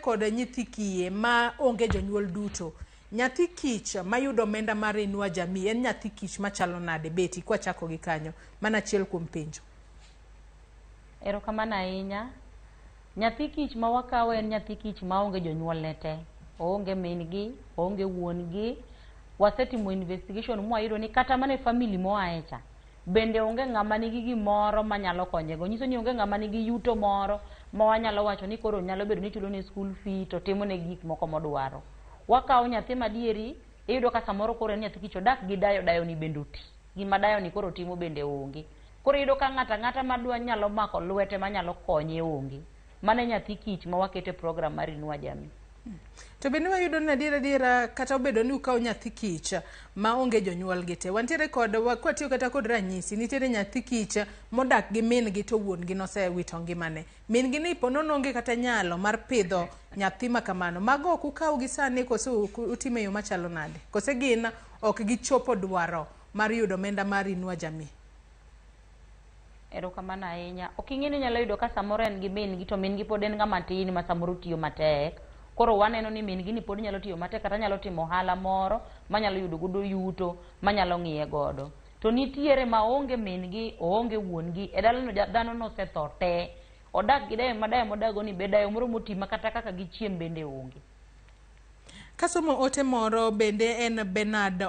kod nyithi kiye ma onge jonyuol duto. Nyathi kich mayudo omenda mar Inua Jamii en nyathi kich machalo nade beti kwa chako gi kanyo mana achiel kuom penjo. Erokamano ahinya. Nyathi kich ma wakawo en nyathi kich ma onge jonyuol ne te. Oonge min gi, oonge wuon gi. Wasetimo investigation mwayudo ni kata mane family moae cha bende onge ng'ama nigi gimoro manyalo konyego. Nyiso ni onge ng'ama nigi yuto moro ma wanyalo wacho ni koro nyalo bedo ni chulo ne school fee to timo ne gik moko modwaro. Wakawo nyathi madieri, iyudo ka samoro koro en nyathi kich odak gi dayo, dayo ni bende oti. Gima dayo ni koro timo bende onge. Koro iyudo ka ng'ata madwa nyalo mako lwete manyalo konye onge. Mane nyathi kich ma wakete program mar Inua Jamii. To bende wayudo ni adiera kata obedo ni ukawo nyathi kich ma onge jonyuol gi te. Wantiere kod kwatiyo kata kod ranyisi nitiere nyathi kich modak gi min gi to wuon gi nosewito ngimane. Min gi ni pono onge kata nyalo mar pidho nyathi ma kamano. Mago ok ukawo gi sani kose utime yo machalo nade? Kose gin ok gichopo dwaro mar yudo omenda mar Inua Jamii? Erokamano ahinya. Ok ing'e ni nyalo yudo ka samoro en gi min gi to min gi pod en ng'ama tin ma samoro tiyo matek. Koro waneno ni min gi ni pod nyalo tiyo matek kata nyalo timo ohala moro manyalo yudo godo yuto manyalo ng'iye godo. To nitiere ma onge min gi, onge wuon gi, e dalano dhano nosetho te. Odak gi dayo modago ni be dayo moro moti ma kata kaka gichiem bende onge. Kasomo ote moro bende en Bernard